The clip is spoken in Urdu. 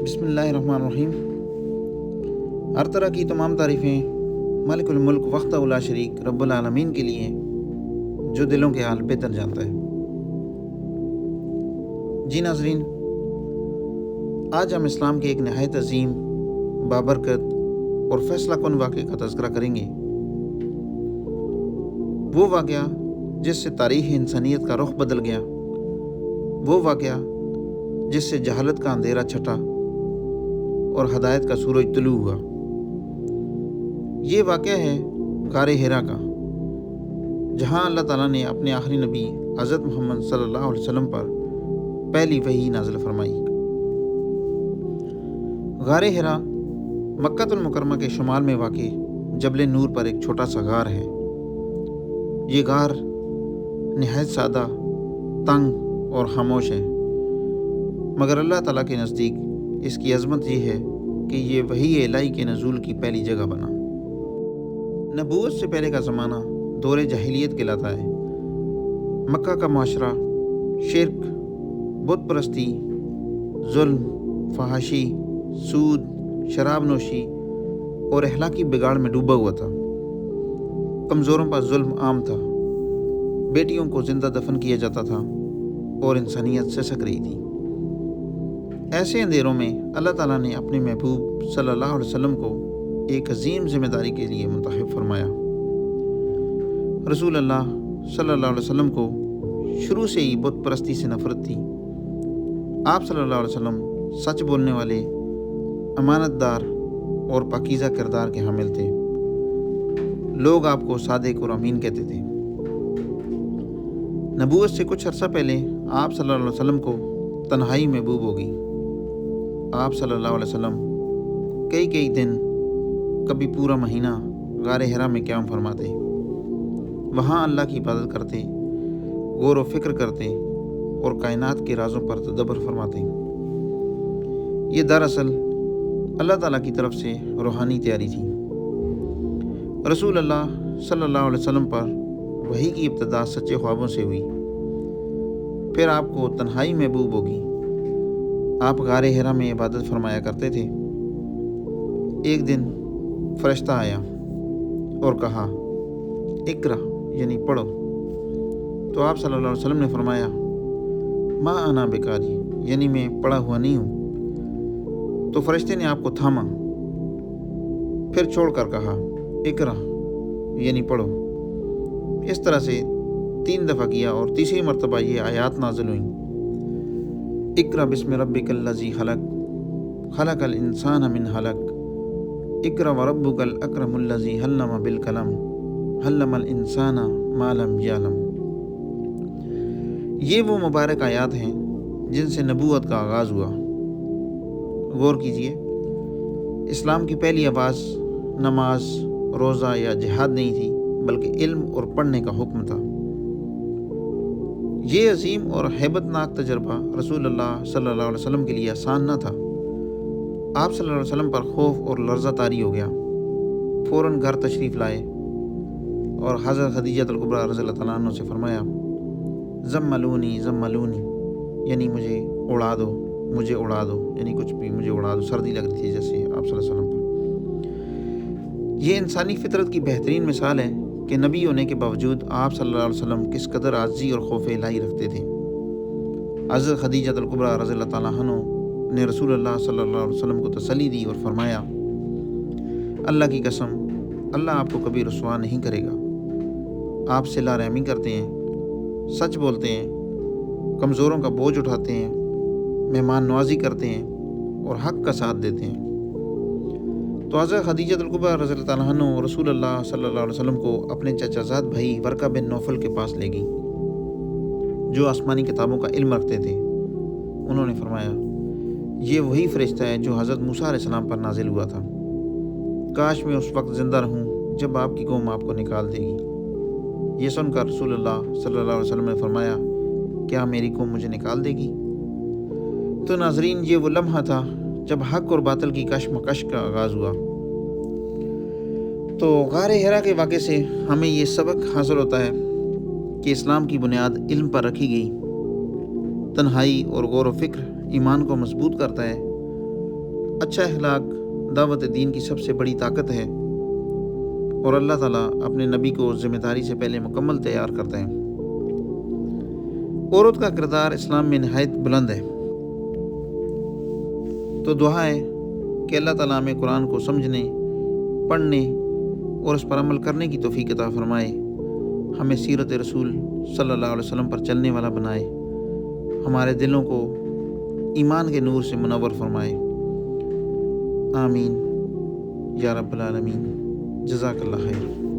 بسم اللہ الرحمن الرحیم۔ ہر طرح کی تمام تعریفیں مالک الملک وحدہ لا شریک رب العالمین کے لیے، جو دلوں کے حال بہتر جانتا ہے۔ جی ناظرین، آج ہم اسلام کے ایک نہایت عظیم، بابرکت اور فیصلہ کن واقعے کا تذکرہ کریں گے۔ وہ واقعہ جس سے تاریخ انسانیت کا رخ بدل گیا، وہ واقعہ جس سے جہالت کا اندھیرا چھٹا اور ہدایت کا سورج طلوع ہوا۔ یہ واقعہ ہے غار حرا کا، جہاں اللہ تعالیٰ نے اپنے آخری نبی حضرت محمد صلی اللہ علیہ وسلم پر پہلی وحی نازل فرمائی۔ غار حرا مکہ المکرمہ کے شمال میں واقع جبل نور پر ایک چھوٹا سا غار ہے۔ یہ غار نہایت سادہ، تنگ اور خاموش ہے، مگر اللہ تعالیٰ کے نزدیک اس کی عظمت یہ ہے کہ یہ وحی الہی کے نزول کی پہلی جگہ بنا۔ نبوت سے پہلے کا زمانہ دور جاہلیت کہلاتا ہے۔ مکہ کا معاشرہ شرک، بت پرستی، ظلم، فحاشی، سود، شراب نوشی اور اخلاقی بگاڑ میں ڈوبا ہوا تھا۔ کمزوروں پر ظلم عام تھا، بیٹیوں کو زندہ دفن کیا جاتا تھا اور انسانیت سسک رہی تھی۔ ایسے اندھیروں میں اللہ تعالیٰ نے اپنے محبوب صلی اللہ علیہ وسلم کو ایک عظیم ذمہ داری کے لیے منتخب فرمایا۔ رسول اللہ صلی اللہ علیہ وسلم کو شروع سے ہی بت پرستی سے نفرت تھی۔ آپ صلی اللہ علیہ وسلم سچ بولنے والے، امانت دار اور پاکیزہ کردار کے حامل تھے۔ لوگ آپ کو صادق اور امین کہتے تھے۔ نبوت سے کچھ عرصہ پہلے آپ صلی اللہ علیہ وسلم کو تنہائی محبوب ہوگی۔ آپ صلی اللہ علیہ وسلم کئی دن، کبھی پورا مہینہ غار حرا میں قیام فرماتے، وہاں اللہ کی عبادت کرتے، غور و فکر کرتے اور کائنات کے رازوں پر تدبر فرماتے۔ یہ دراصل اللہ تعالیٰ کی طرف سے روحانی تیاری تھی۔ رسول اللہ صلی اللہ علیہ وسلم پر وحی کی ابتدا سچے خوابوں سے ہوئی، پھر آپ کو تنہائی محبوب ہوگی۔ آپ غار حرا میں عبادت فرمایا کرتے تھے۔ ایک دن فرشتہ آیا اور کہا، اقرا، یعنی پڑھو۔ تو آپ صلی اللہ علیہ وسلم نے فرمایا، ما انا بقاری، یعنی میں پڑھا ہوا نہیں ہوں۔ تو فرشتے نے آپ کو تھاما، پھر چھوڑ کر کہا، اقرا، یعنی پڑھو۔ اس طرح سے 3 دفعہ کیا اور تیسری مرتبہ یہ آیات نازل ہوئیں، اقرا بسم ربک الذی خلق، خلق الانسان من علق، اقرا وربک الاکرم الذی علم بالقلم، علم الانسان ما لم یعلم۔ یہ وہ مبارک آیات ہیں جن سے نبوت کا آغاز ہوا۔ غور کیجیے، اسلام کی پہلی آواز نماز، روزہ یا جہاد نہیں تھی، بلکہ علم اور پڑھنے کا حکم تھا۔ یہ عظیم اور ہیبت ناک تجربہ رسول اللہ صلی اللہ علیہ وسلم کے لیے آسان نہ تھا۔ آپ صلی اللہ علیہ وسلم پر خوف اور لرزہ طاری ہو گیا۔ فوراً گھر تشریف لائے اور حضرت خدیجہ الکبریٰ رضی اللہ تعالیٰ عنہ سے فرمایا، زملونی زملونی، یعنی مجھے اڑا دو، مجھے اڑا دو، یعنی کچھ بھی مجھے اڑا دو۔ سردی لگ رہی تھی جیسے آپ صلی اللہ علیہ وسلم پر۔ یہ انسانی فطرت کی بہترین مثال ہے کہ نبی ہونے کے باوجود آپ صلی اللہ علیہ وسلم کس قدر عاجزی اور خوف الہی رکھتے تھے۔ حضرت خدیجہ الکبریٰ رضی اللہ تعالیٰ عنہ نے رسول اللہ صلی اللہ علیہ وسلم کو تسلی دی اور فرمایا، اللہ کی قسم، اللہ آپ کو کبھی رسوا نہیں کرے گا۔ آپ صلہ رحمی کرتے ہیں، سچ بولتے ہیں، کمزوروں کا بوجھ اٹھاتے ہیں، مہمان نوازی کرتے ہیں اور حق کا ساتھ دیتے ہیں۔ تو حضرت خدیجہ الکبریٰ رضی اللہ تعالیٰ عنہ رسول اللہ صلی اللہ علیہ وسلم کو اپنے چچا زاد بھائی ورقہ بن نوفل کے پاس لے گئی، جو آسمانی کتابوں کا علم رکھتے تھے۔ انہوں نے فرمایا، یہ وہی فرشتہ ہے جو حضرت موسیٰ علیہ السلام پر نازل ہوا تھا۔ کاش میں اس وقت زندہ رہوں جب آپ کی قوم آپ کو نکال دے گی۔ یہ سن کر رسول اللہ صلی اللہ علیہ وسلم نے فرمایا، کیا میری قوم مجھے نکال دے گی؟ تو ناظرین، یہ وہ لمحہ تھا جب حق اور باطل کی کشمکش کا آغاز ہوا۔ تو غار حرا کے واقعے سے ہمیں یہ سبق حاصل ہوتا ہے کہ اسلام کی بنیاد علم پر رکھی گئی۔ تنہائی اور غور و فکر ایمان کو مضبوط کرتا ہے اچھا اخلاق دعوت دین کی سب سے بڑی طاقت ہے، اور اللہ تعالیٰ اپنے نبی کو ذمہ داری سے پہلے مکمل تیار کرتے ہیں۔ عورت کا کردار اسلام میں نہایت بلند ہے، تو دعا ہے کہ اللہ تعالیٰ ہمیں قرآن کو سمجھنے، پڑھنے اور اس پر عمل کرنے کی توفیق عطا فرمائے، ہمیں سیرت رسول صلی اللہ علیہ وسلم پر چلنے والا بنائے، ہمارے دلوں کو ایمان کے نور سے منور فرمائے۔ آمین یا رب العالمین۔ جزاک اللہ خیر۔